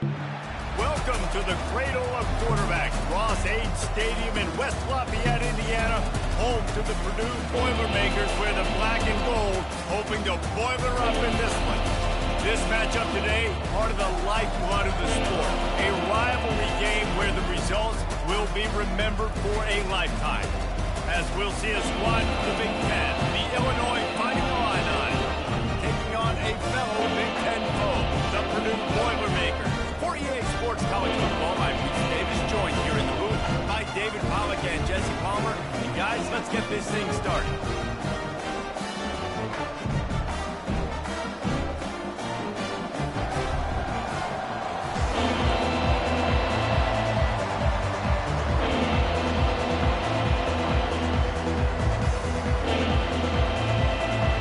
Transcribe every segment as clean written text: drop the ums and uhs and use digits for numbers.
Welcome to the cradle of quarterbacks, Ross-Ade Stadium in West Lafayette, Indiana, home to the Purdue Boilmakers, where the black and gold hoping to boil her up in this one. This matchup today, part of the lifeblood of the sport, a rivalry game where the results will be remembered for a lifetime. As we'll see a squad from the Big Ten, the Illinois Fighting Illini, taking on a fellow Big Ten foe, the Purdue Boilmakers. For EA Sports College Football, I'm Pete Davis, joined here in the booth by David Pollack and Jesse Palmer. And guys, let's get this thing started.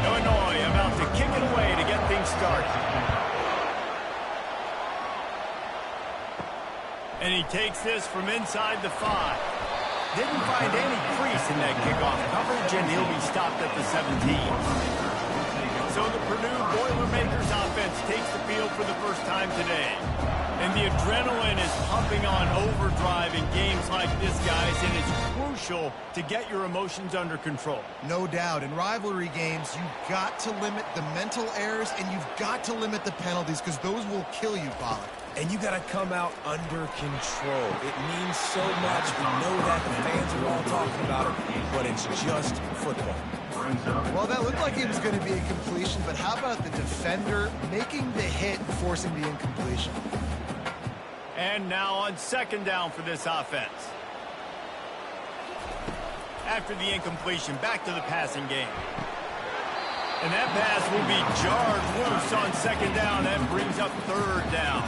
Illinois about to kick it away to get things started. And he takes this from inside the 5. Didn't find any crease in that kickoff coverage, and he'll be stopped at the 17. So the Purdue Boilmakers offense takes the field for the first time today. And the adrenaline is pumping on overdrive in games like this, guys, and it's crucial to get your emotions under control. No doubt. In rivalry games, you've got to limit the mental errors, and you've got to limit the penalties, because those will kill you, Pollack. And you got to come out under control. It means so much. We know that the fans are all talking about it, but it's just football. Well, that looked like it was going to be a completion, but how about the defender making the hit and forcing the incompletion? And now on second down for this offense. After the incompletion, back to the passing game. And that pass will be jarred loose on second down. That brings up third down.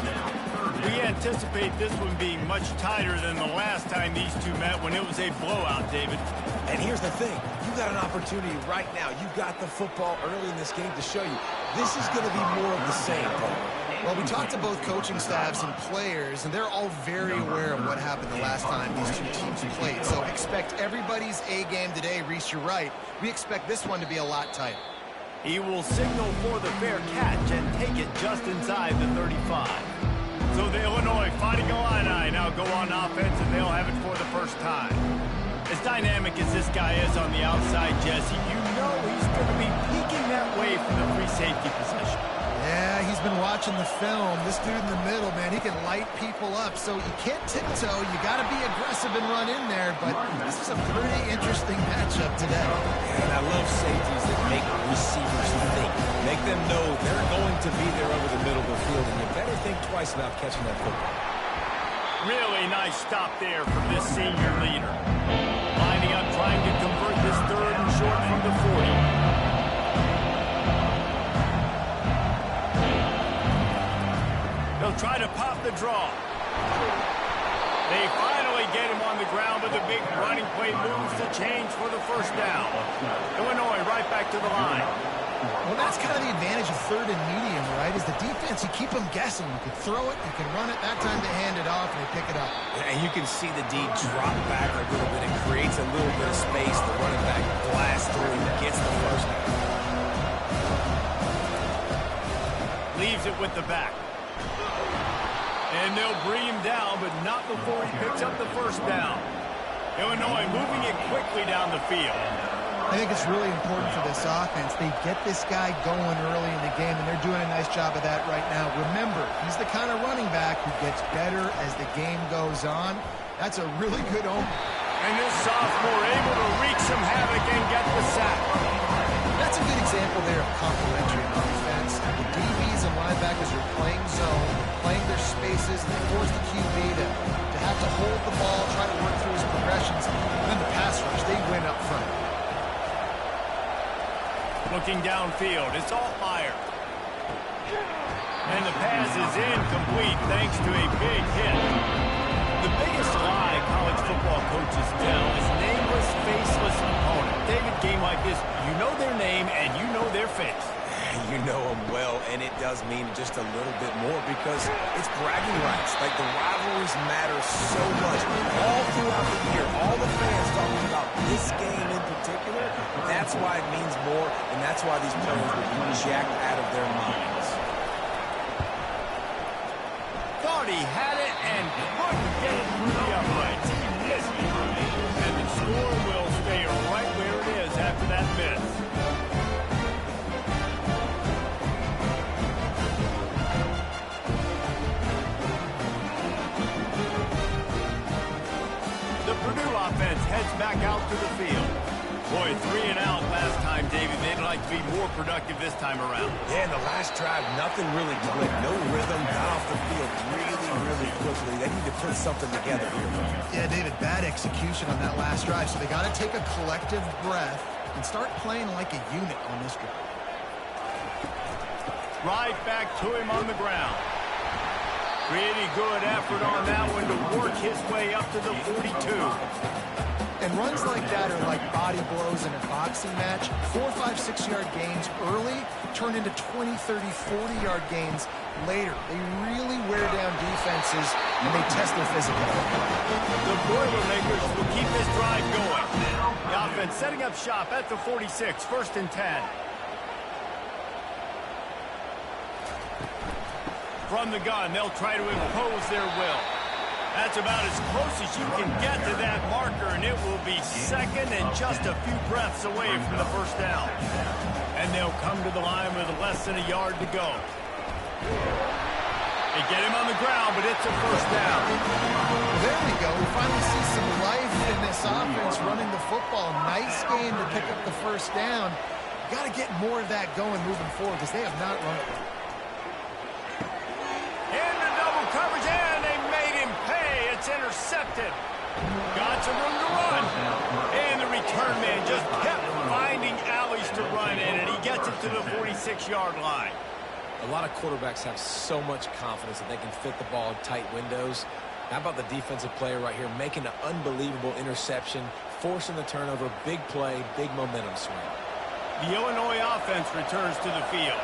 We anticipate this one being much tighter than the last time these two met when it was a blowout, David. And here's the thing. You've got an opportunity right now. You've got the football early in this game to show you. This is going to be more of the same, Paul. Well, we talked to both coaching staffs and players, and they're all very aware of what happened the last time these two teams played. So expect everybody's A game today. Reese, you're right. We expect this one to be a lot tighter. He will signal for the fair catch and take it just inside the 35. So the Illinois Fighting Illini now go on offense, and they'll have it for the first time. As dynamic as this guy is on the outside, Jesse, you know he's going to be peeking that way from the free safety position. Yeah, he's been watching the film. This dude in the middle, man, he can light people up. So you can't tiptoe. You got to be aggressive and run in there. But this is a pretty interesting matchup today. And I love safeties that make receivers think. Make them know they're going to be there over the middle of the field. And you better think twice about catching that football. Really nice stop there from this senior leader. Lining up, trying to convert this third and short from the 40. They'll try to pop the draw. They finally get him on the ground, but the big running play moves the change for the first down. Illinois right back to the line. Well, that's kind of the advantage of third and medium, right? Is the defense, you keep them guessing. You can throw it, you can run it. That time they hand it off and they pick it up. And you can see the D drop back a little bit. It creates a little bit of space. The running back blasts through and gets the first down. Leaves it with the back. And they'll bring him down, but not before he picks up the first down. Illinois moving it quickly down the field. I think it's really important for this offense. They get this guy going early in the game, and they're doing a nice job of that right now. Remember, he's the kind of running back who gets better as the game goes on. That's a really good omen. And this sophomore able to wreak some havoc and get the sack. That's a good example there of complementary offense. The DBs and linebackers are playing zone, playing their spaces, and they force the QB to have to hold the ball, try to work through his progressions. And then the pass rush, they win up front. Looking downfield, it's all fire. And the pass is incomplete thanks to a big hit. The biggest lie college football coaches tell is nameless, faceless opponent. David, game like this, you know their name and you know their face. You know them well, and it does mean just a little bit more because it's bragging rights. Like, the rivalries matter so much. All throughout the year, all the fans talking about this game in particular, that's why it means more, and that's why these players will be jacked out of their minds. thought he had it and couldn't get it through the uprights. He missed it. And the score will stay right where it is after that miss. The Purdue offense heads back out to the field. Boy, 3 and out last time, David. They'd like to be more productive this time around. Yeah, in the last drive, nothing really clicked. No rhythm, got off the field really quickly. They need to put something together here. Yeah, David, bad execution on that last drive, so they got to take a collective breath and start playing like a unit on this drive. Right back to him on the ground. Pretty good effort on that one to work his way up to the 42. And runs like that are like body blows in a boxing match. 4, 5, 6-yard gains early turn into 20, 30, 40-yard gains later. They really wear down defenses, and they test their physicality. The Boilermakers will keep this drive going. The offense setting up shop at the 46, 1st and 10. From the gun, they'll try to impose their will. That's about as close as you can get to that marker, and it will be second and just a few breaths away from the 1st down. And they'll come to the line with less than a yard to go. They get him on the ground, but it's a 1st down. There we go. We finally see some life in this offense running the football. Nice game to pick up the 1st down. Got to get more of that going moving forward because they have not run it. Into double coverage, and they made him pay. It's intercepted. Got some room to run. And the return man just kept finding alleys to run in, and he gets it to the 46-yard line. A lot of quarterbacks have so much confidence that they can fit the ball in tight windows. How about the defensive player right here making an unbelievable interception, forcing the turnover, big play, big momentum swing. The Illinois offense returns to the field.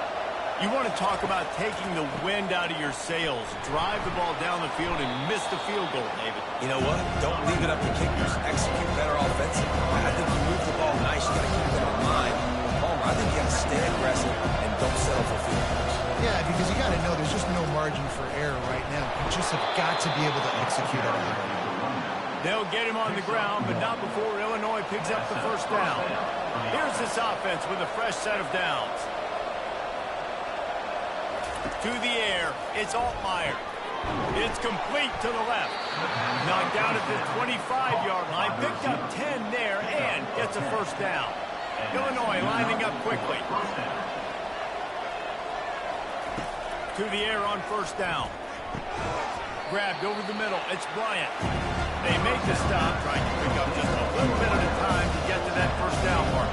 You want to talk about taking the wind out of your sails. Drive the ball down the field and miss the field goal, David. You know what? Don't leave it up to kickers. Execute better offensively. I think you move the ball nice. You got to keep that in mind. Palmer, I think you got to stay aggressive and don't settle for field goals. Yeah, because you got to know there's just no margin for error right now. You just have got to be able to execute at a high level. They'll get him on the ground, but not before Illinois picks up the 1st down. Here's this offense with a fresh set of downs. To the air, it's Altmaier. It's complete to the left. Knocked down at the 25-yard line, picked up 10 there, and gets a 1st down. Illinois lining up quickly. To the air on 1st down. Grabbed over the middle, it's Bryant. They make the stop, trying to pick up just a little bit at a time to get to that 1st down mark.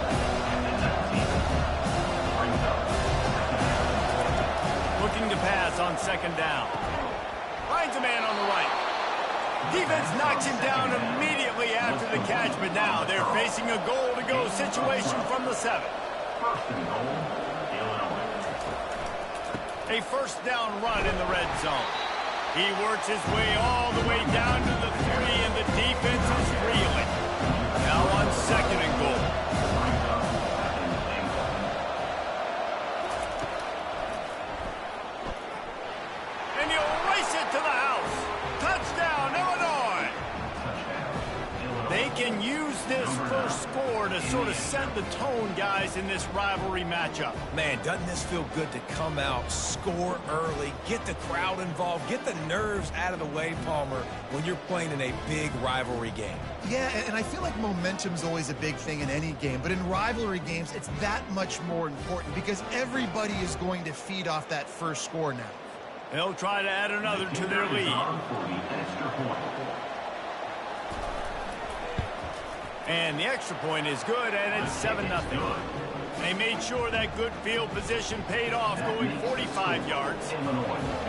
Looking to pass on 2nd down. Finds a man on the right. Defense knocks him down immediately after the catch, but now they're facing a goal-to-go situation from the 7. A 1st down run in the red zone. He works his way all the way down to the 3, and the defense is reeling. Now on 2nd and goal. And he'll race it to the house. Touchdown, Illinois. They can use this 1st score to sort of set the tone, guys, in this rivalry matchup. Man, doesn't this feel good to come out, score early, get the crowd involved, get the nerves out of the way, Palmer, when you're playing in a big rivalry game? Yeah, and I feel like momentum's always a big thing in any game, but in rivalry games, it's that much more important because everybody is going to feed off that 1st score now. They'll try to add another to their lead. And the extra point is good, and it's 7-0. They made sure that good field position paid off, going 45 yards,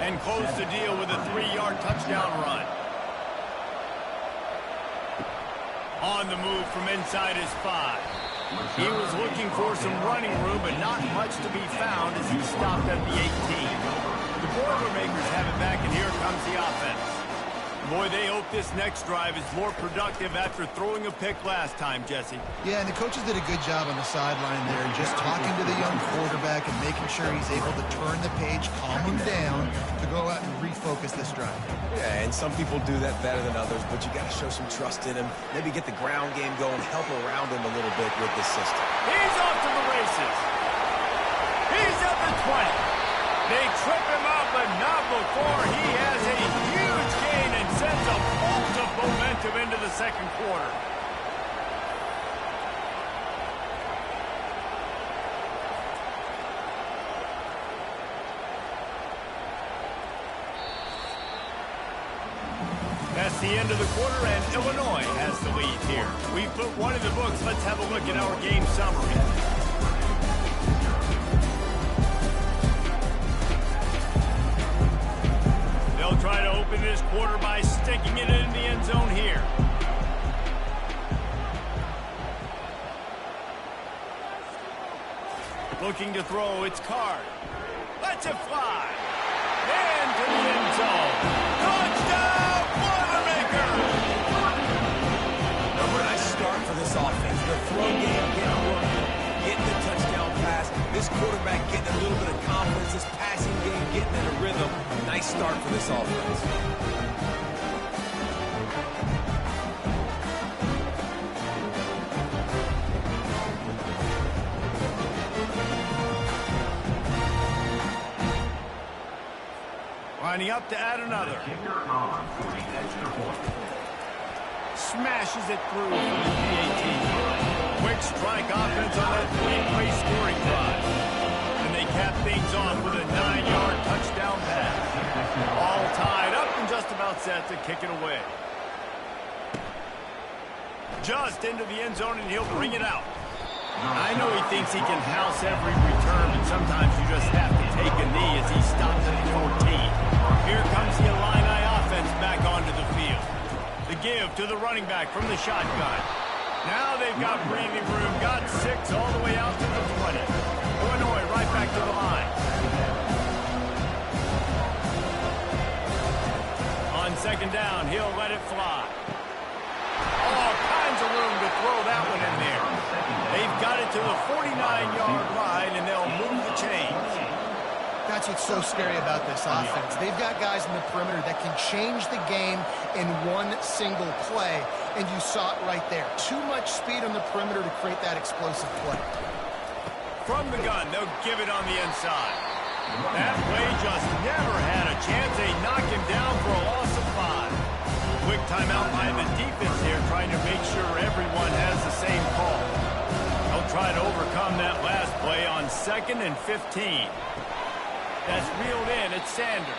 and closed the deal with a 3-yard touchdown run. On the move from inside his 5. He was looking for some running room, but not much to be found as he stopped at the 18. The Boilermakers have it back, and here comes the offense. Boy, they hope this next drive is more productive after throwing a pick last time, Jesse. Yeah, and the coaches did a good job on the sideline there, just talking to the young quarterback and making sure he's able to turn the page, calm him down, to go out and refocus this drive. Yeah, and some people do that better than others, but you got to show some trust in him. Maybe get the ground game going, help around him a little bit with this system. He's off to the races. He's at the 20. They trip him up, but not before he has a huge gain and sends a bolt of momentum into the second quarter. That's the end of the quarter, and Illinois has the lead here. We've put one in the books. Let's have a look at our game summary. They'll try to open this quarter by sticking it in the end zone here. Looking to throw, it's Card. Lets it fly. Into the end zone. Touchdown, Boilmakers! A nice start for this offense. The throw game getting working, getting the touchdown pass. This quarterback getting a little bit of confidence. This passing game getting in a rhythm. Nice start for this offense. Lining up to add another. Smashes it through for the PAT. Quick strike offense on that three-play scoring drive. And they cap things off with a 9-yard touchdown pass. All tied up and just about set to kick it away. Just into the end zone, and he'll bring it out. I know he thinks he can house every return, and sometimes you just have to take a knee as he stops at the 14. Here comes the Illini offense back onto the field. The give to the running back from the shotgun. Now they've got breathing room, got 6 all the way out to the 20. Illinois right back to the line. On second down, he'll let it fly. All kinds of room to throw that one in there. They've got it to the 49-yard line, and they'll move the chains. That's what's so scary about this offense. They've got guys in the perimeter that can change the game in one single play, and you saw it right there. Too much speed on the perimeter to create that explosive play. From the gun, they'll give it on the inside. That play just never had a chance. They knock him down for a loss of 5. Quick timeout by the defense here, trying to make sure everyone has the same call. They'll try to overcome that last play on 2nd and 15. That's reeled in. It's Sanders.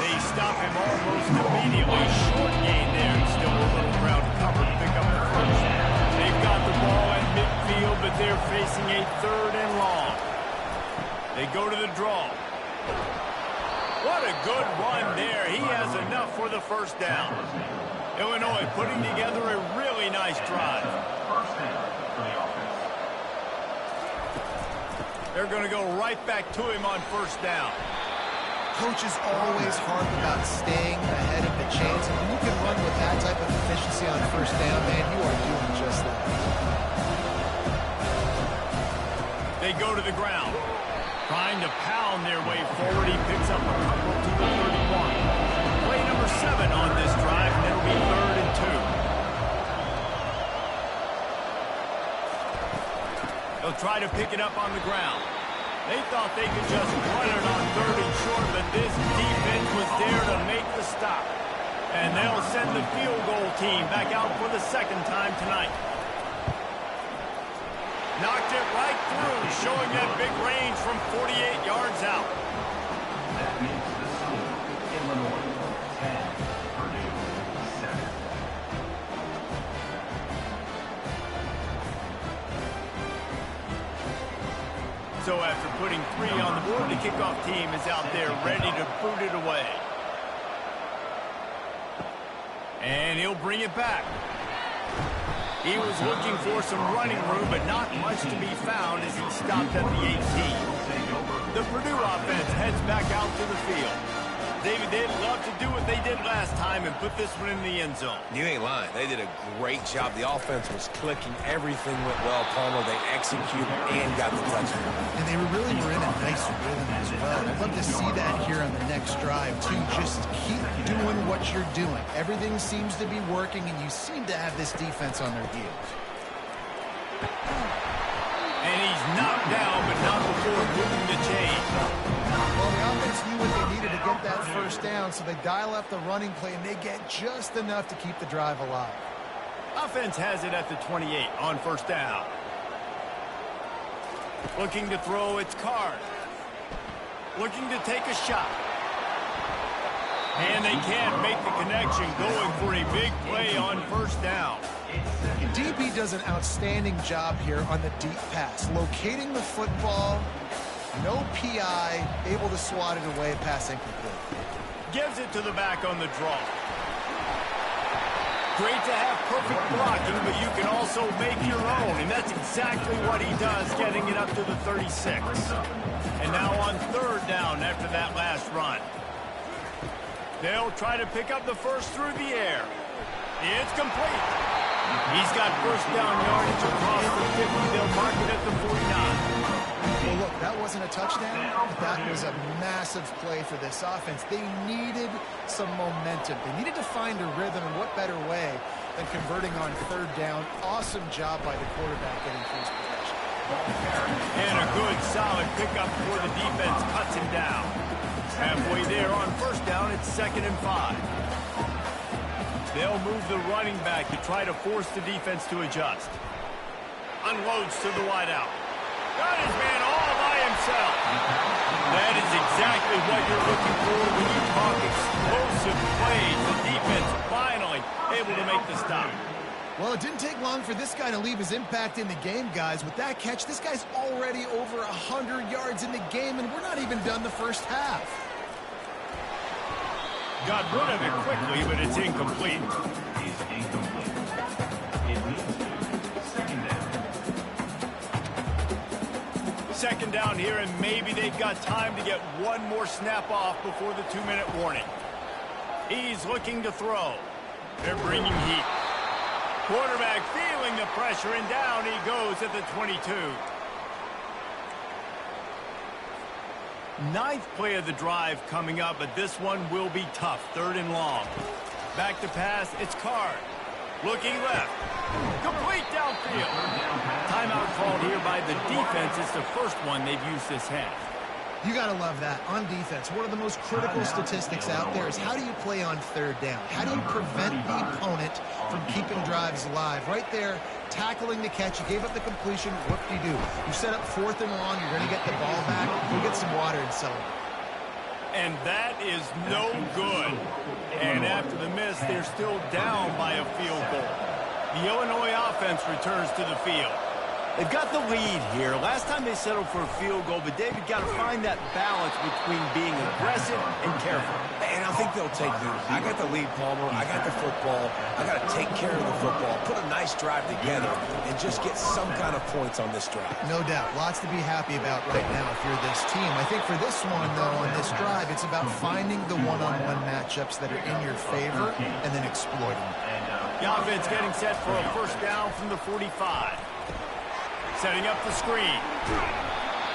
They stop him almost immediately. Short gain there. Still a little ground cover to pick up the first. They've got the ball at midfield, but they're facing a 3rd and long. They go to the draw. What a good run there. He has enough for the first down. Illinois putting together a really nice drive. They're going to go right back to him on first down. Coaches always harp about staying ahead of the chains. And when you can run with that type of efficiency on first down, man, you are doing just that. They go to the ground. Trying to pound their way forward. He picks up a couple to the 31. Play number 7 on this drive, and it'll be 3rd and 2. They'll try to pick it up on the ground. They thought they could just run it on 3rd and short, but this defense was there to make the stop. And they'll send the field goal team back out for the 2nd time tonight. Knocked it right through, showing that big range from 48 yards out. That makes the score Illinois 10, Purdue 7. So after putting 3 on the board, the kickoff team is out there ready to boot it away. And he'll bring it back. He was looking for some running room, but not much to be found as he stopped at the 18. The Purdue offense heads back out to the field. David, they'd love to do what they did last time and put this one in the end zone. You ain't lying. They did a great job. The offense was clicking. Everything went well, Palmer. They executed and got the touchdown. And they really were in a nice rhythm as well. I'd love to see that here on the next drive, too. Just keep doing what you're doing. Everything seems to be working, and you seem to have this defense on their heels. And he's knocked down, but not before moving the chain. Well, the offense knew what they needed to get that first down, so they dial up the running play, and they get just enough to keep the drive alive. Offense has it at the 28 on first down. Looking to throw, it's Card. Looking to take a shot. And they can't make the connection, going for a big play on first down. DB does an outstanding job here on the deep pass, locating the football, no PI, able to swat it away, pass incomplete. Gives it to the back on the draw. Great to have perfect blocking, but you can also make your own, and that's exactly what he does, getting it up to the 36. And now on third down after that last run. They'll try to pick up the first through the air. It's complete. He's got first down yardage across the 50. They'll mark it at the 49. Well, look, that wasn't a touchdown, but that was a massive play for this offense. They needed some momentum. They needed to find a rhythm, and what better way than converting on third down. Awesome job by the quarterback getting first possession. And a good, solid pickup before the defense cuts him down. Halfway there on first down, it's 2nd and 5. They'll move the running back to try to force the defense to adjust. Unloads to the wideout. Got his man all by himself. That is exactly what you're looking for when you talk explosive plays. The defense finally able to make the stop. Well, it didn't take long for this guy to leave his impact in the game, guys. With that catch, this guy's already over 100 yards in the game, and we're not even done the first half. Got rid of it quickly, but it's incomplete. Is incomplete. It leads to second down. Second down here, and maybe they've got time to get one more snap off before the 2-minute warning. He's looking to throw. They're bringing heat. Quarterback feeling the pressure, and down he goes at the 22. Ninth play of the drive coming up, but this one will be tough. 3rd and long. Back to pass, it's Card. Looking left. Complete downfield. Timeout called here by the defense. It's the first one they've used this half. You got to love that. On defense, one of the most critical statistics out there is how do you play on third down? How do you prevent the opponent from keeping drives alive? Right there, tackling the catch. You gave up the completion. What do? You set up 4th and long. You're going to get the ball back. Go get some water and celebrate. And that is no good. And after the miss, they're still down by a field goal. The Illinois offense returns to the field. They've got the lead here. Last time they settled for a field goal, but David got to find that balance between being aggressive and careful. And I think they'll take the. I got the lead, Palmer. I got the football. I got to take care of the football, put a nice drive together, and just get some kind of points on this drive. No doubt. Lots to be happy about right now if you're this team. I think for this one, though, on this drive, it's about finding the one-on-one matchups that are in your favor and then exploiting them. The offense getting set for a first down from the 45. Setting up the screen.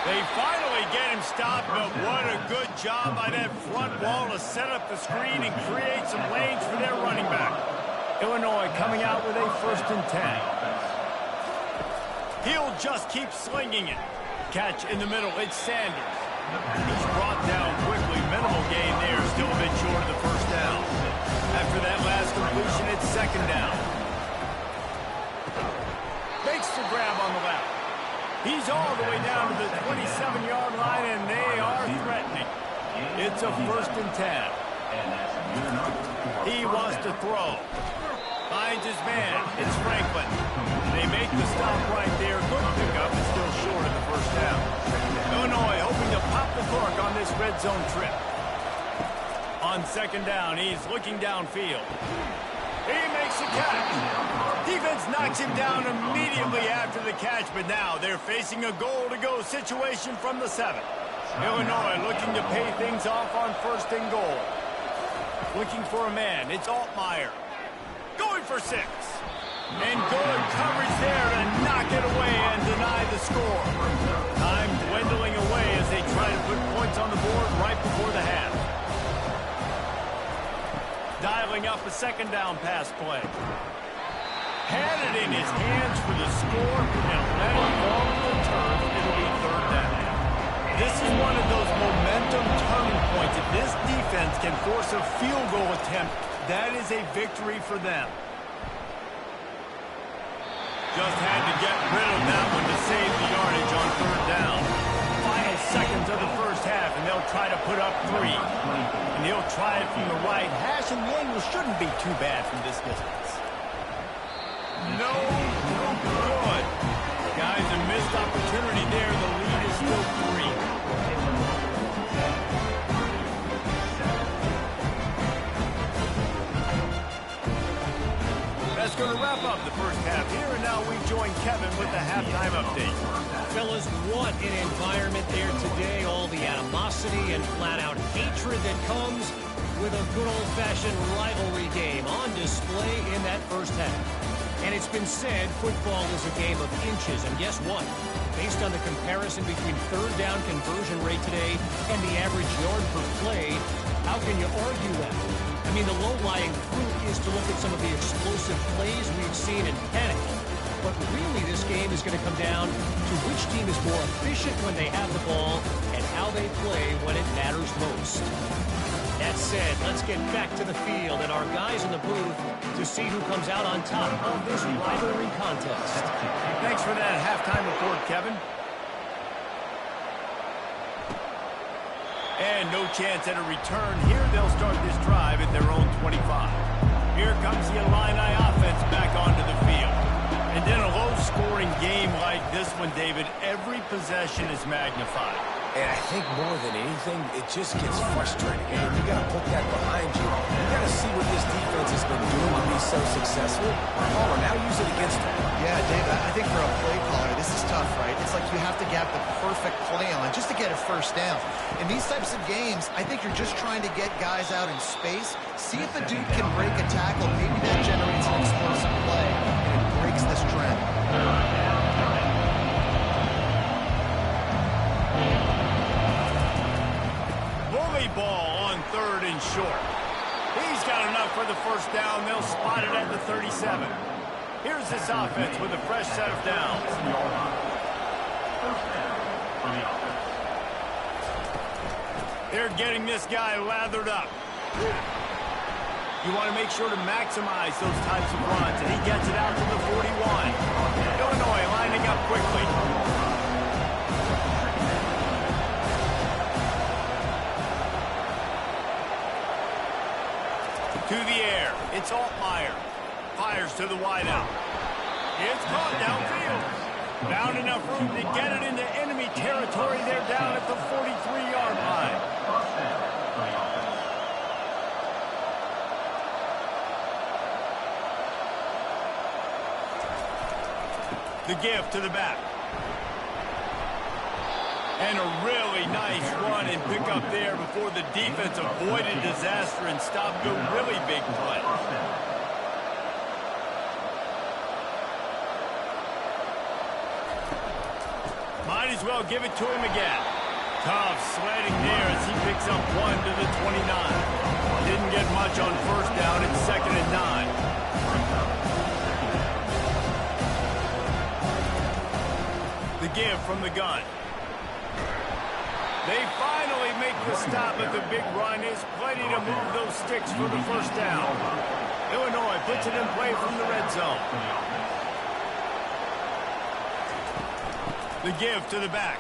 They finally get him stopped, but what a good job by that front wall to set up the screen and create some lanes for their running back. Illinois coming out with a 1st and 10. He'll just keep slinging it. Catch in the middle, it's Sanders. He's brought down quickly. Minimal gain there, still a bit short of the first down. After that last completion, it's 2nd down. Makes the grab on the left. He's all the way down to the 27-yard line, and they are threatening. It's a 1st and 10. He wants to throw. Finds his man. It's Franklin. They make the stop right there. Good pickup, but still short of the first down. Illinois hoping to pop the cork on this red zone trip. On 2nd down, he's looking downfield. He makes the catch. Defense knocks him down immediately after the catch, but now they're facing a goal-to-go situation from the 7. Illinois looking to pay things off on 1st and goal. Looking for a man. It's Altmaier. Going for 6. And good coverage there to knock it away and deny the score. Time dwindling away as they try to put points on the board right before the half. Dialing up a second down pass play. Had it in his hands for the score and let it fall to the turf. It'll be third down. This is one of those momentum turning points. If this defense can force a field goal attempt, that is a victory for them. Just had to get rid of that one to save the yardage on third down. Final seconds of the first half, and they'll try to put up 3. And he'll try it from the right hash, and the angle shouldn't be too bad from this distance. No good. Guys, a missed opportunity there. The lead is still 3. That's going to wrap up the first half here, and now we join Kevin with the halftime update. Fellas, what an environment there today. All the animosity and flat-out hatred that comes with a good old-fashioned rivalry game on display in that first half. And it's been said football is a game of inches, and guess what? Based on the comparison between third down conversion rate today and the average yard per play, how can you argue that? I mean, the low-lying fruit is to look at some of the explosive plays we've seen in panic. But really, this game is going to come down to which team is more efficient when they have the ball and how they play when it matters most. That said, let's get back to the field and our guys in the booth to see who comes out on top of this rivalry contest. Thanks for that halftime report, Kevin. And no chance at a return here. They'll start this drive at their own 25. Here comes the Illini offense back onto the field. And in a low-scoring game like this one, David, every possession is magnified. And I think more than anything, it just gets frustrating. And you got to put that behind you. You got to see what this defense has been doing to be so successful. Caller, now use it against them. Yeah, Dave, I think for a play caller, this is tough, right? It's like you have to get the perfect play on just to get a first down. In these types of games, I think you're just trying to get guys out in space, see if the dude can break a tackle. Maybe that generates an explosive play, and it breaks this trend. Ball on third and short. He's got enough for the first down. They'll spot it at the 37. Here's this offense with a fresh set of downs. They're getting this guy lathered up. You want to make sure to maximize those types of runs, and he gets it out to the 41. Illinois lining up quickly. To the air. It's Altmaier. Fires to the wideout. It's caught downfield. Found enough room to get it into enemy territory. They're down at the 43-yard line. The give to the back. And a really nice run and pick up there before the defense avoided disaster and stopped a really big play. Might as well give it to him again. Tough sledding there as he picks up 1 to the 29. Didn't get much on first down. It's 2nd and 9. The give from the gun. They finally make the stop at the big run. Is plenty to move those sticks for the first down. Illinois puts it in play from the red zone. The give to the back.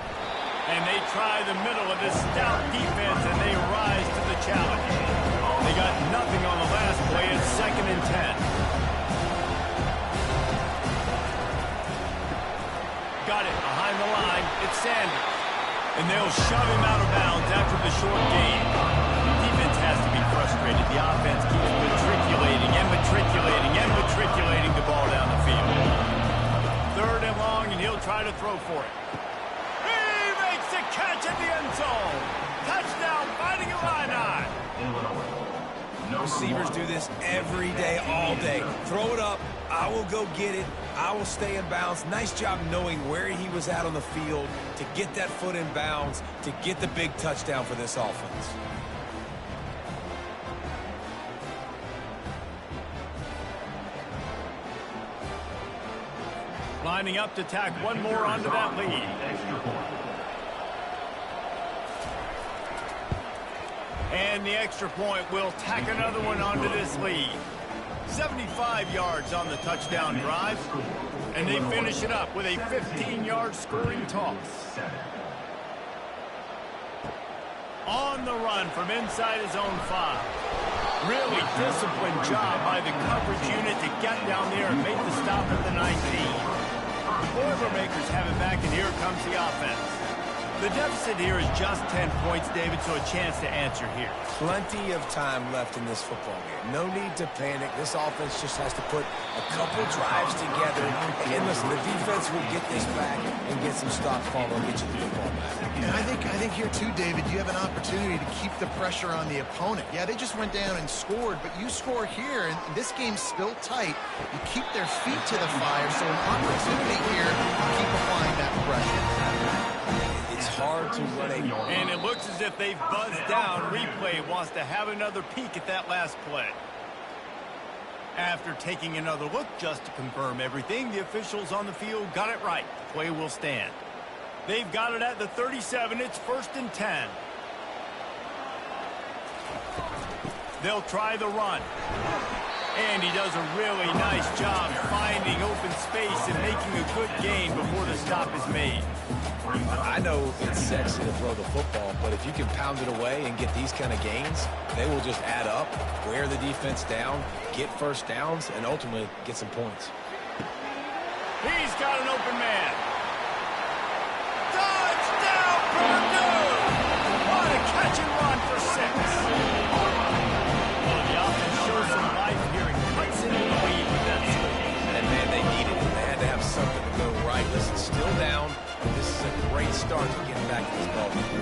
And they try the middle of this stout defense, and they rise to the challenge. They got nothing on the last play. It's 2nd and 10. Got it behind the line. It's Sanders. And they'll shove him out of bounds after the short gain. Defense has to be frustrated. The offense keeps matriculating the ball down the field. 3rd and long, and he'll try to throw for it. He makes the catch at the end zone. Touchdown, Fighting Illini. every day, all day. Throw it up. I will go get it. I will stay in bounds. Nice job knowing where he was at on the field to get that foot in bounds, to get the big touchdown for this offense. Lining up to tack one more onto that lead. And the extra point will tack another one onto this lead. 75 yards on the touchdown drive. And they finish it up with a 15-yard scoring toss. On the run from inside his own 5. Really disciplined job by the coverage unit to get down there and make the stop at the 19. The Boilmakers have it back, and here comes the offense. The deficit here is just 10 points, David, so a chance to answer here. Plenty of time left in this football game. No need to panic. This offense just has to put a couple drives together. And listen, the defense will get this back and get some stops, Paul. They'll get you the football back. And I think here too, David, you have an opportunity to keep the pressure on the opponent. Yeah, they just went down and scored, but you score here, and this game's still tight. You keep their feet to the fire, so an opportunity here to keep applying that pressure. It's hard to run a... And it looks as if they've buzzed down. Replay wants to have another peek at that last play. After taking another look just to confirm everything, the officials on the field got it right. The play will stand. They've got it at the 37. It's 1st and 10. They'll try the run. And he does a really nice job finding open space and making a good gain before the stop is made. I know it's sexy to throw the football, but if you can pound it away and get these kind of gains, they will just add up, wear the defense down, get first downs, and ultimately get some points. He's got an open man. Touchdown, Purdue! What a catch and run for 6. Well, the offense shows some life here and cuts into the lead with that score. And, man, they needed it. They had to have something to go right. Listen, still down. This is a great start to getting back to this ball game.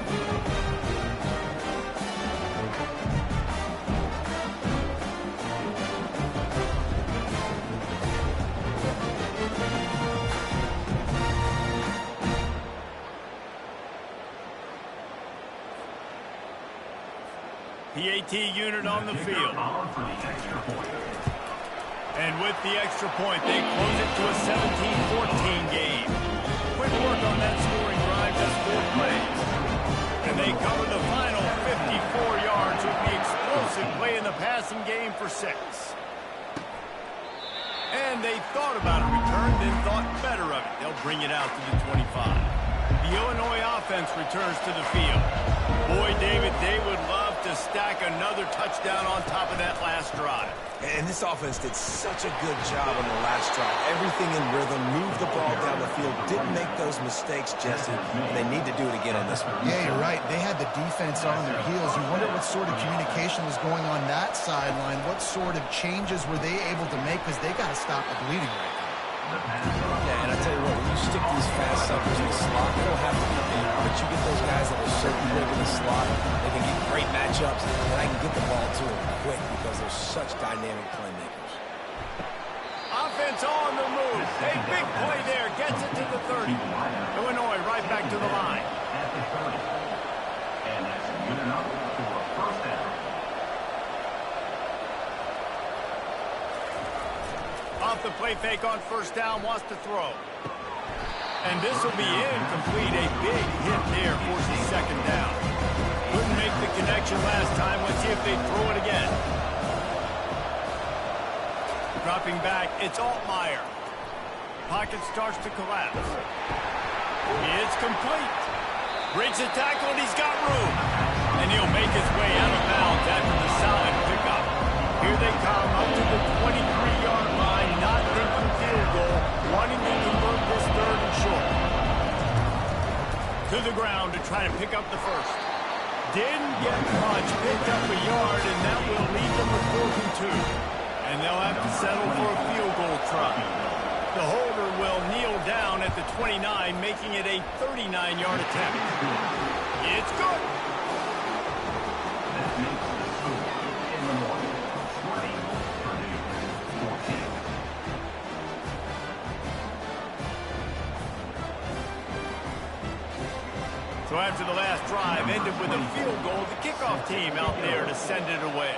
PAT unit on the field. And with the extra point, they close it to a 17-14 game. Quick work on that scoring drive, just 4 plays. And they cover the final 54 yards with the explosive play in the passing game for 6. And they thought about a return, then thought better of it. They'll bring it out to the 25. The Illinois offense returns to the field. Boy, David, they would love to stack another touchdown on top of that last drive. And this offense did such a good job on the last drive. Everything in rhythm, moved the ball down the field, didn't make those mistakes, Jesse, and they need to do it again on this one. Yeah, you're right. They had the defense on their heels. You wonder what sort of communication was going on that sideline. What sort of changes were they able to make, because they got to stop the bleeding right now. Yeah, and I tell you what, when you stick these fast suckers in the slot, they don't have to be big, but you get those guys that are so quick in the slot, they can get great matchups, and I can get the ball to them quick because they're such dynamic playmakers. Offense on the move. A big play there. Gets it to the 30. Illinois right back to the line. At the 30. And that's good enough for a first down. Off the play fake on first down, wants to throw. And this will be incomplete. A big hit there forces second down. Couldn't make the connection last time. Let's see if they throw it again. Dropping back, it's Altmaier. Pocket starts to collapse. It's complete. Breaks the tackle, and he's got room. And he'll make his way out of bounds after the solid pickup. Here they come up to the 23-yard line, not thinking field goal, wanting to convert this 3rd and short. To the ground to try to pick up the first. Didn't get much, picked up a yard, and that will lead them with 4th and 2. And they'll have to settle for a field goal try. The holder will kneel down at the 29, making it a 39-yard attempt. It's good. That makes the score in the morning 20. So after the last drive ended with a field goal, the kickoff team out there to send it away.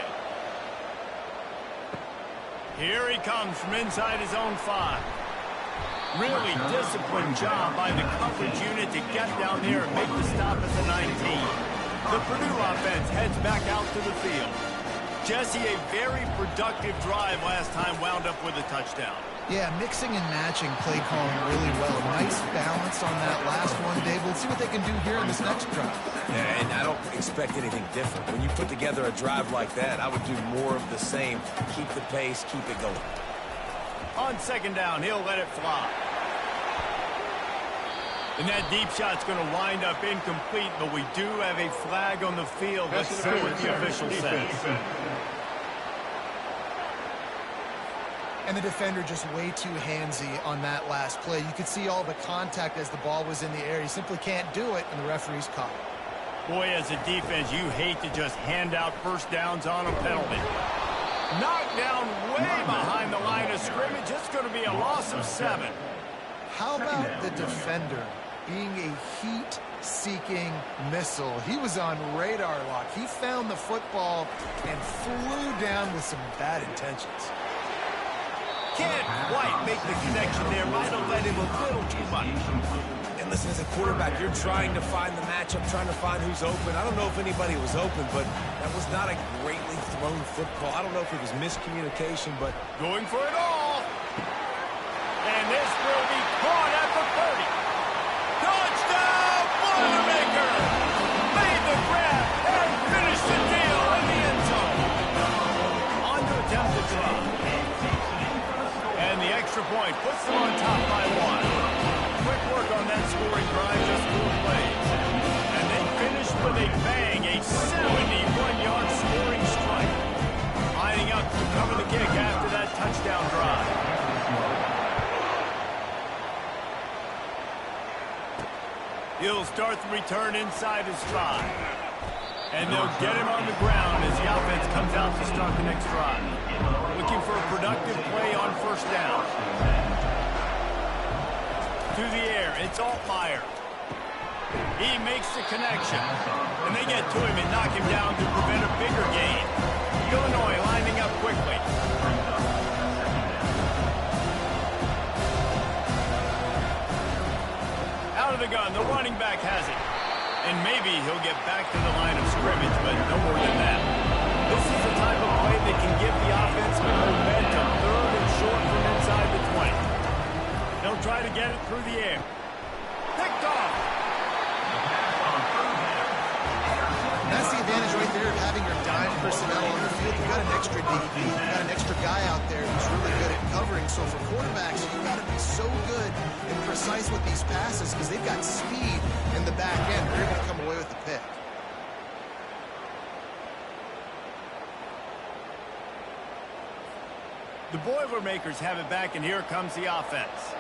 Here he comes from inside his own 5. Really disciplined job by the coverage unit to get down there and make the stop at the 19. The Purdue offense heads back out to the field. Jesse, a very productive drive last time, wound up with a touchdown. Yeah, mixing and matching play calling really well. Nice balance on that last one, Dave. Let's see what they can do here in this next drive. Yeah, and I don't expect anything different. When you put together a drive like that, I would do more of the same. Keep the pace, keep it going. On second down, he'll let it fly. And that deep shot's going to wind up incomplete, but we do have a flag on the field. Let's see what the official says. And the defender just way too handsy on that last play. You could see all the contact as the ball was in the air. He simply can't do it, and the referee's caught it. Boy, as a defense, you hate to just hand out first downs on a penalty. Knocked down way behind the line of scrimmage. It's going to be a loss of 7. How about the defender being a heat-seeking missile? He was on radar lock. He found the football and flew down with some bad intentions. Can't quite make the connection there. Might have let him a little too much. And listen, as a quarterback, you're trying to find the matchup, trying to find who's open. I don't know if anybody was open, but that was not a greatly thrown football. I don't know if it was miscommunication, but going for it all. And this will be caught at the 30. Touchdown, Boilmakers! Made the grab and finished the deal in the end zone. On to attempt the draw. And the extra point puts them on top by 1. Quick work on that scoring drive, just 4 plays. And they finish with a bang, a 71-yard scoring strike. Lining up to cover the kick after that touchdown drive. He'll start the return inside his stride. And they'll get him on the ground as the offense comes out to start the next drive. Looking for a productive play on first down. Through the air, it's Altmaier. He makes the connection. And they get to him and knock him down to prevent a bigger gain. Illinois lining up quickly. Out of the gun, the running back has it. And maybe he'll get back to the line of scrimmage, but no more than that. This is the type of play that can give the offense momentum. 3rd and short from inside the 20. They'll try to get it through the air. Picked off. That's the advantage right there of having your dime personnel on the field. You've got an extra DB. You've got an extra guy out there who's really good at covering. So for quarterbacks, you've got to be so good and precise with these passes because they've got speed in the back end. They're able to come away with the pick. The Boilmakers have it back, and here comes the offense.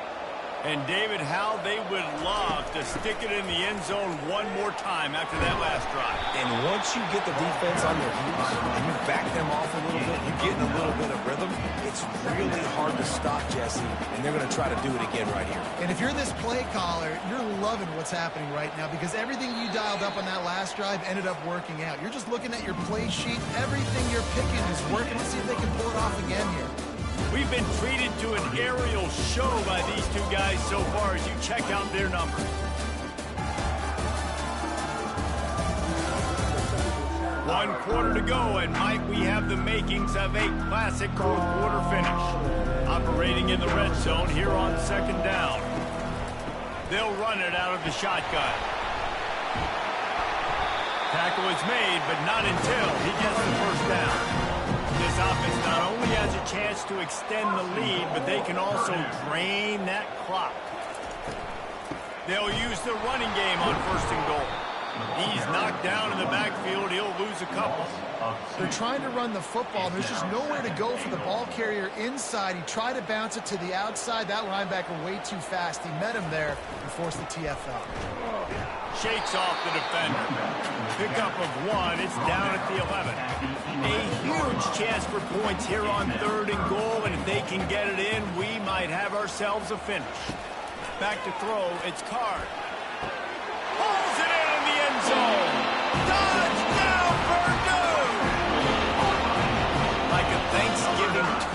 And David, how they would love to stick it in the end zone one more time after that last drive. And once you get the defense on their heels and you back them off a little bit, you get in a little bit of rhythm, it's really hard to stop, Jesse, and they're going to try to do it again right here. And if you're this play caller, you're loving what's happening right now because everything you dialed up on that last drive ended up working out. You're just looking at your play sheet. Everything you're picking is working. Let's see if they can pull it off again here. We've been treated to an aerial show by these two guys so far as you check out their numbers. One quarter to go, and Mike, we have the makings of a classic fourth quarter finish. Operating in the red zone here on second down. They'll run it out of the shotgun. Tackle is made, but not until he gets the first down. This offense not only has a chance to extend the lead, but they can also drain that clock. They'll use the running game on first and goal. He's knocked down in the backfield. He'll lose a couple. They're trying to run the football. There's just nowhere to go for the ball carrier inside. He tried to bounce it to the outside. That linebacker way too fast. He met him there and forced the TFL. Shakes off the defender. Pickup of 1. It's down at the 11. A huge chance for points here on third and goal, and if they can get it in, we might have ourselves a finish. Back to throw. It's Card. Pulls it in the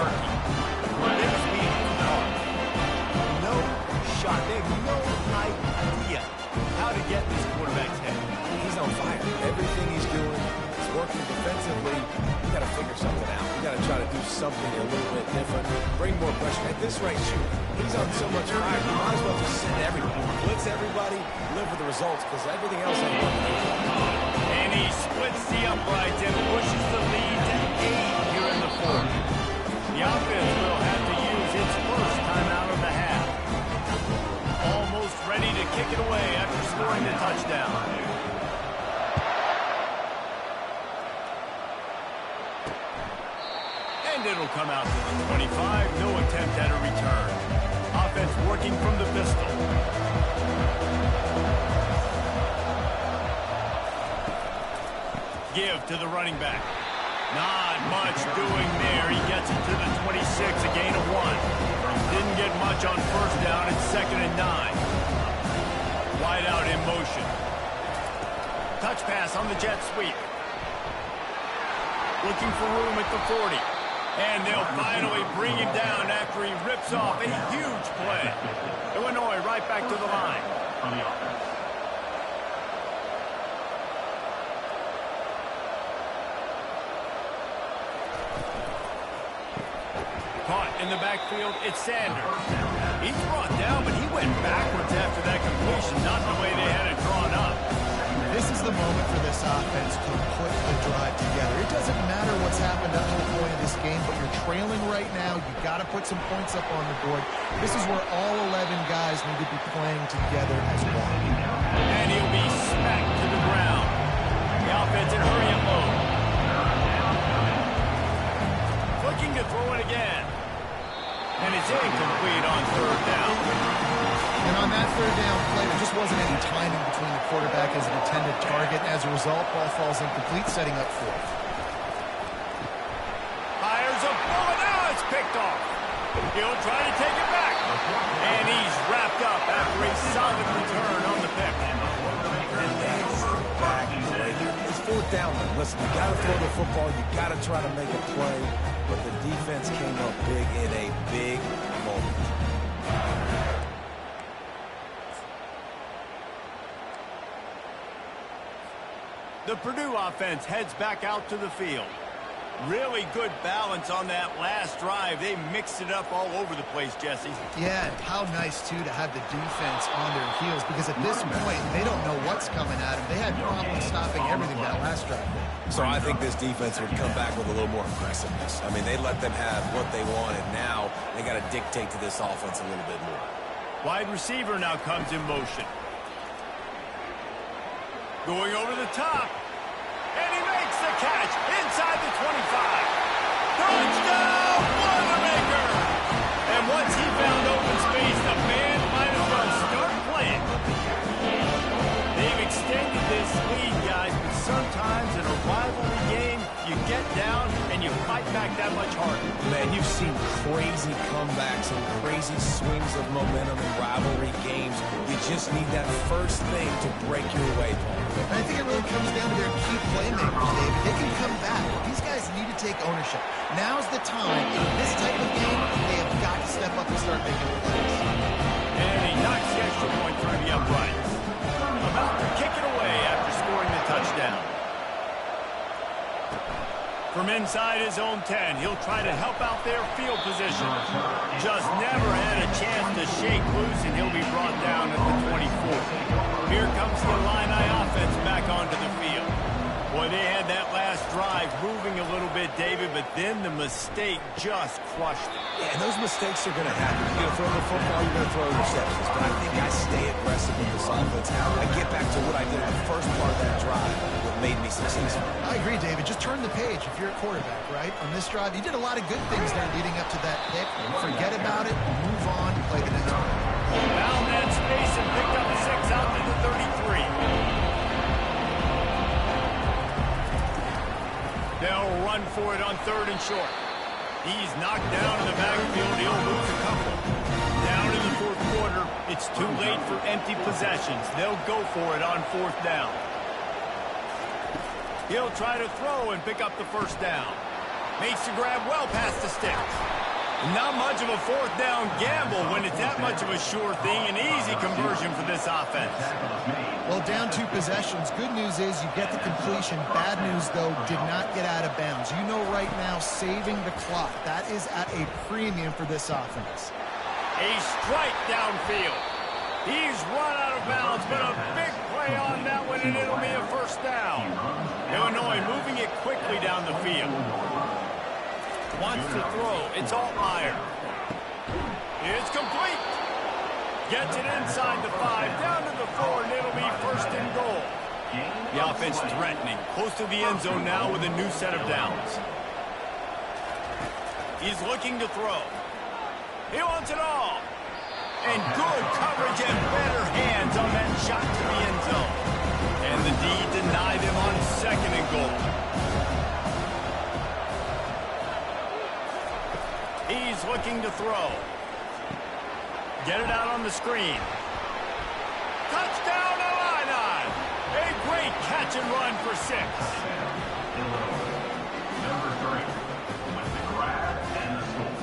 turkey. Big speed, hard. No shot. They have no idea how to get this quarterback's head. He's on fire. Everything he's doing is working defensively. You got to figure something out. You got to try to do something a little bit different. Bring more pressure. At this rate, shoot. He's on so much fire. You might as well just send everybody. Blitz everybody. Live with the results because everything else ain't working. And he splits the uprights and pushes the lead to 8 here in the fourth. The offense will have to use its first timeout of the half. Almost ready to kick it away after scoring the touchdown. And it'll come out to the 25. No attempt at a return. Offense working from the pistol. Give to the running back. Not much doing there. He gets it to the 26, a gain of 1. Didn't get much on first down. It's 2nd and 9. Wide out in motion. Touch pass on the jet sweep. Looking for room at the 40. And they'll finally bring him down after he rips off a huge play. Illinois right back to the line. On the offense. Caught in the backfield, it's Sanders. He's brought down, but he went backwards after that completion, not the way they had it drawn up. This is the moment for this offense to put the drive together. It doesn't matter what's happened up to the point of this game, but you're trailing right now. You've got to put some points up on the board. This is where all 11 guys need to be playing together as one. And he'll be smacked to the ground. The offense in hurry up mode. Looking to throw it again. And it's incomplete on 3rd down. And on that 3rd down play, there just wasn't any timing between the quarterback as an intended target. As a result, ball falls incomplete, setting up 4th. Fires a bullet. Now it's picked off. He'll try to take it back. And he's wrapped up after a solid return on the pick. It's 4th down. Listen, you got to throw the football. You got to try to make a play. But the defense came up big in a big moment. The Purdue offense heads back out to the field. Really good balance on that last drive. They mixed it up all over the place, Jesse. Yeah, and how nice, too, to have the defense on their heels, because at this point, they don't know what's coming at them. They had problems stopping everything that last drive. So I think this defense would come back with a little more aggressiveness. I mean, they let them have what they wanted. Now they got to dictate to this offense a little bit more. Wide receiver now comes in motion. Going over the top. And he makes the catch inside the 25. Touchdown, Boilmakers! And once he found open space, the band might as well start playing. They've extended this lead, guys, but sometimes in a rivalry game, you get down and you fight back that much harder. Man, you've seen crazy comebacks and crazy swings of momentum in rivalry games. You just need that first thing to break your way, Paul. I think it really comes down to their key playmakers, David. They can come back. These guys need to take ownership. Now's the time. In this type of game, they have got to step up and start making plays. And he knocks the extra point through the uprights. About to kick it away after scoring the touchdown. From inside his own 10, he'll try to help out their field position. Just never had a chance to shake loose, and he'll be brought down at the 24. Here comes the Illini offense back onto the field. Boy, they had that last drive moving a little bit, David, but then the mistake just crushed it. Yeah, and those mistakes are going to happen. You're going to throw the football, you're going to throw interceptions. But I think I stay aggressive with this offense. I get back to what I did in the first part of that drive that made me successful. I agree, David. Just turn the page if you're a quarterback, right? On this drive, you did a lot of good things there leading up to that pick. Forget about it, move on, play the next one. Found that space and picked up 6 out to the 33. They'll run for it on 3rd and short. He's knocked down in the backfield. He'll lose a couple. Down in the 4th quarter, it's too late for empty possessions. They'll go for it on 4th down. He'll try to throw and pick up the 1st down. Makes the grab well past the sticks. Not much of a fourth down gamble when it's that much of a sure thing. An easy conversion for this offense. Well, down 2 possessions. Good news is you get the completion. Bad news, though, did not get out of bounds. You know right now, saving the clock. That is at a premium for this offense. A strike downfield. He's run out of bounds, but a big play on that one, and it'll be a first down. Illinois moving it quickly down the field. Wants to throw. It's Altmaier. It's complete. Gets it inside the 5, down to the 4, and it'll be first and goal. The offense threatening. Close to the end zone now with a new set of downs. He's looking to throw. He wants it all. And good coverage and better hands on that shot to the end zone. And the D denied him on second and goal. He's looking to throw. Get it out on the screen. Touchdown, Illini! A great catch and run for 6. Number 3, with the grab and the score.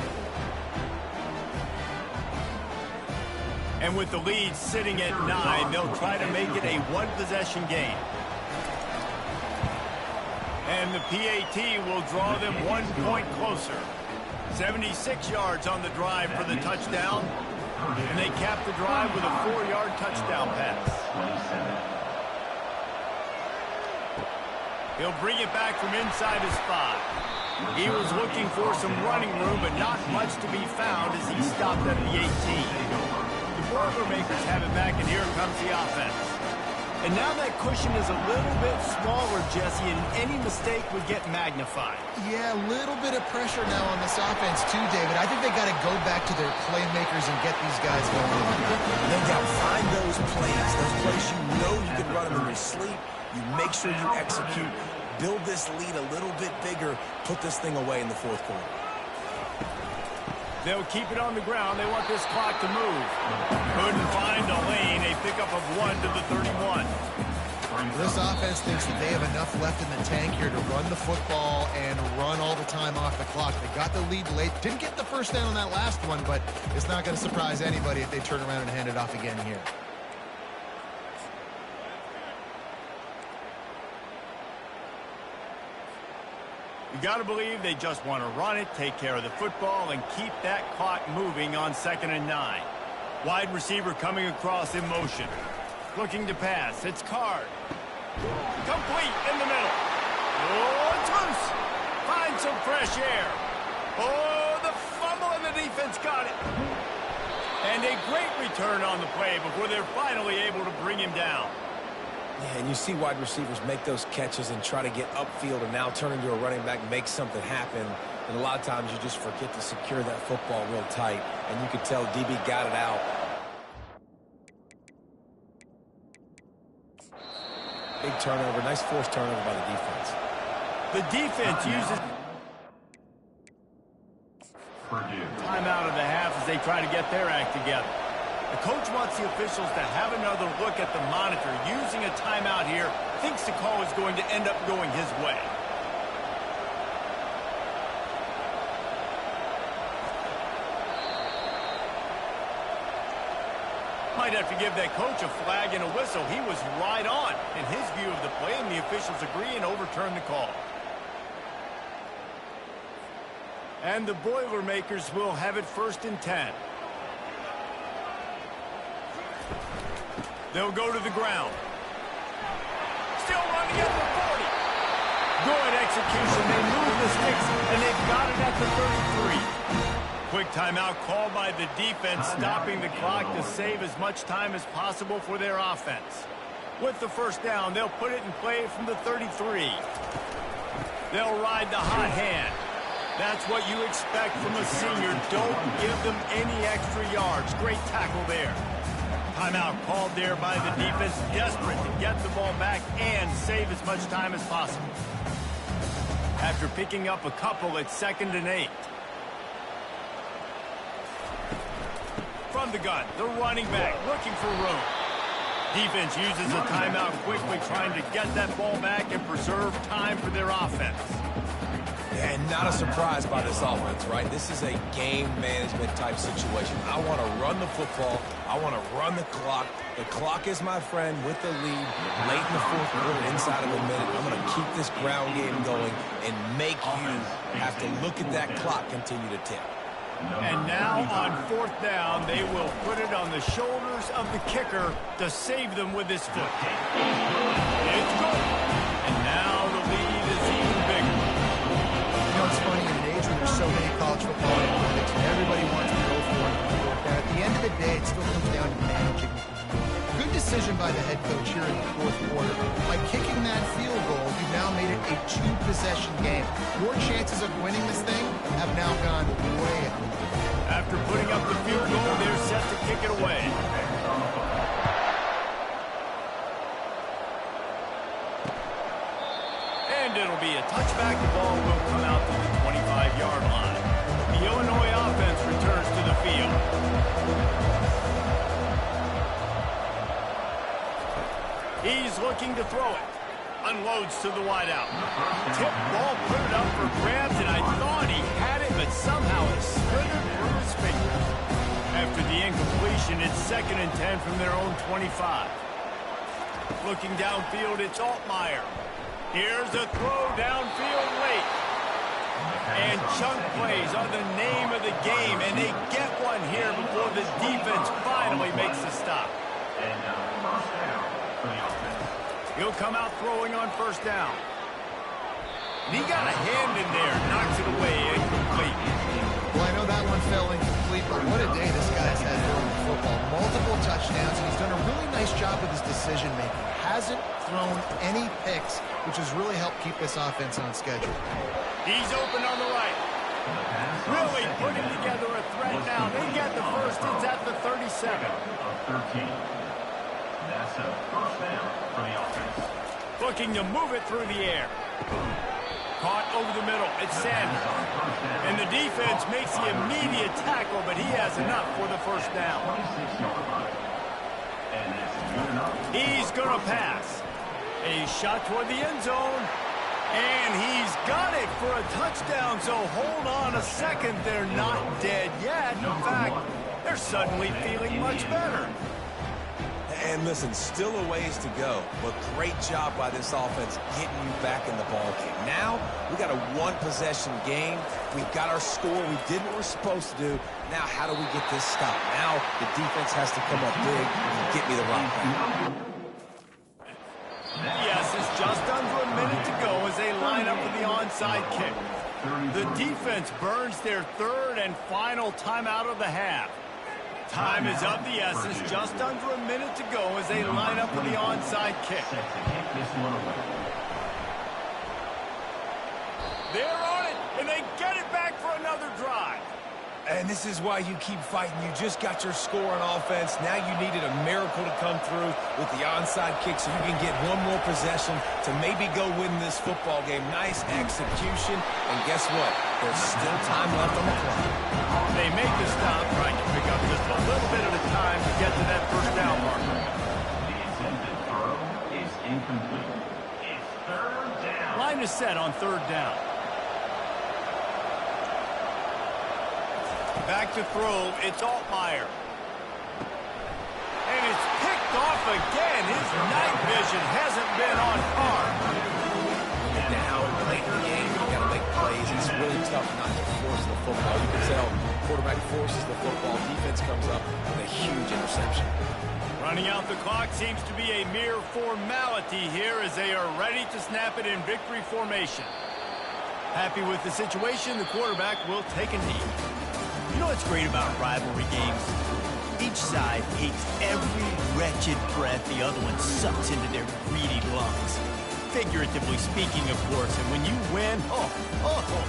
And with the lead sitting at 9, they'll try to make it a 1-possession game. And the PAT will draw them 1 point closer. 76 yards on the drive for the touchdown. And they cap the drive with a 4-yard touchdown pass. He'll bring it back from inside his 5. He was looking for some running room, but not much to be found as he stopped at the 18. The Boilmakers have it back, and here comes the offense. And now that cushion is a little bit smaller, Jesse, and any mistake would get magnified. Yeah, a little bit of pressure now on this offense too, David. I think they got to go back to their playmakers and get these guys going. No doubt, find those plays you know you can run them in your sleep. You make sure you execute, build this lead a little bit bigger, put this thing away in the 4th quarter. They'll keep it on the ground. They want this clock to move. Couldn't find a lane. A pickup of 1 to the 31. This offense thinks that they have enough left in the tank here to run the football and run all the time off the clock. They got the lead late. Didn't get the first down on that last one, but it's not going to surprise anybody if they turn around and hand it off again here. You got to believe they just want to run it, take care of the football, and keep that clock moving on 2nd and 9. Wide receiver coming across in motion. Looking to pass. It's Card. Complete in the middle. Oh, it's loose. Find some fresh air. Oh, the fumble, and the defense got it. And a great return on the play before they're finally able to bring him down. Yeah, and you see wide receivers make those catches and try to get upfield and now turn into a running back, make something happen. And a lot of times you just forget to secure that football real tight. And you could tell DB got it out. Big turnover. Nice forced turnover by the defense. The defense uses Purdue. timeout of the half as they try to get their act together. The coach wants the officials to have another look at the monitor. Using a timeout here, thinks the call is going to end up going his way. Might have to give that coach a flag and a whistle. He was right on in his view of the play, and the officials agree and overturn the call. And the Boilmakers will have it 1st and 10. They'll go to the ground. Still running at the 40. Good execution. They move the sticks, and they've got it at the 33. Quick timeout called by the defense, stopping the clock to save as much time as possible for their offense. With the first down, they'll put it in play from the 33. They'll ride the hot hand. That's what you expect from a senior. Don't give them any extra yards. Great tackle there. Timeout called there by the defense, desperate to get the ball back and save as much time as possible. After picking up a couple, it's 2nd and 8. From the gun, the running back looking for room. Defense uses a timeout quickly, trying to get that ball back and preserve time for their offense. And not a surprise by this offense, right? This is a game management type situation. I want to run the football. I want to run the clock. The clock is my friend with the lead late in the fourth quarter, inside of a minute. I'm going to keep this ground game going and make you have to look at that clock continue to tick. And now on fourth down, they will put it on the shoulders of the kicker to save them with his foot. It's good. And now the lead is even bigger. You know, it's funny, in an age when there's so many college football analytics and everybody wants to go for it, at the end of the day, it still comes down to managing. Good decision by the head coach here in the fourth quarter. By kicking that field goal, you've now made it a two-possession game. Your chances of winning this thing have now gone way up. After putting up the field goal, they're set to kick it away. And it'll be a touchback. The ball will come out to the 25-yard line. The Illinois offense returns to the field. He's looking to throw it. Unloads to the wideout. Tip ball, put it up for grabs, and I thought he had it, but somehow it slithered through his fingers. After the incompletion, it's 2nd and 10 from their own 25. Looking downfield, it's Altmaier. Here's a throw downfield late. And chunk plays are the name of the game, and they get one here before the defense finally makes a stop. And first down for the offense. He'll come out throwing on first down. He got a hand in there, knocks it away, incomplete. Well, I know that one fell incomplete, but what a day this guy's had throwing the football. Multiple touchdowns, and he's done a really nice job with his decision-making. Hasn't thrown any picks, which has really helped keep this offense on schedule. He's open on the right. Really putting together a threat now. They get the first. It's at the 37. Of 13. That's a first down for the offense. Looking to move it through the air. Caught over the middle. It's Sanders. And the defense makes the immediate tackle, but he has enough for the first down. 26-yard line. And that's good enough. He's going to pass. A shot toward the end zone. And he's got it for a touchdown, so hold on a second. They're not dead yet. In fact, they're suddenly feeling much better. And listen, still a ways to go, but great job by this offense getting you back in the ball game. Now, we got a one-possession game. We've got our score. We did what we're supposed to do. Now, how do we get this stopped? Now, the defense has to come up big and get me the rock back. Yes, it's just under a minute to go as they line up for the onside kick. The defense burns their third and final timeout of the half. Time is of the essence, just under a minute to go as they line up for the onside kick. They're on it, and they get it back for another drive. And this is why you keep fighting. You just got your score on offense. Now you needed a miracle to come through with the onside kick so you can get one more possession to maybe go win this football game. Nice execution. And guess what? There's still time left on the clock. They make the stop, trying to pick up just a little bit at a time to get to that first down mark. The attempted throw is incomplete. It's third down. Line is set on third down. Back to throw, it's Altmaier. And it's picked off again. His night vision hasn't been on par. Now, late in the game, you got to make plays. It's really tough not to force the football. You can tell quarterback forces the football. Defense comes up with a huge interception. Running out the clock seems to be a mere formality here as they are ready to snap it in victory formation. Happy with the situation, the quarterback will take a knee. You know what's great about rivalry games? Each side hates every wretched breath the other one sucks into their greedy lungs. Figuratively speaking, of course, and when you win, oh,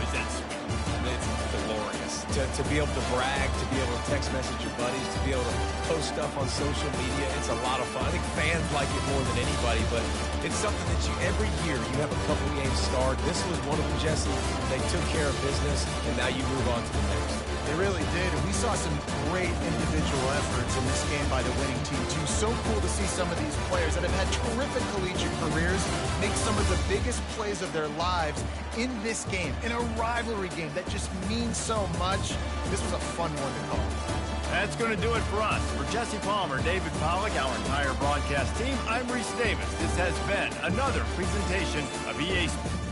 is that sweet. It's glorious. To be able to brag, to be able to text message your buddies, to be able to post stuff on social media, it's a lot of fun. I think fans like it more than anybody, but it's something that every year you have a couple games start. This was one of them, Jesse. They took care of business, and now you move on to the next. They really did, and we saw some great individual efforts in this game by the winning team, too. So cool to see some of these players that have had terrific collegiate careers make some of the their biggest plays of their lives in this game, in a rivalry game that just means so much. This was a fun one to call. That's going to do it for us. For Jesse Palmer, David Pollack, our entire broadcast team, I'm Reese Davis. This has been another presentation of EA Sports.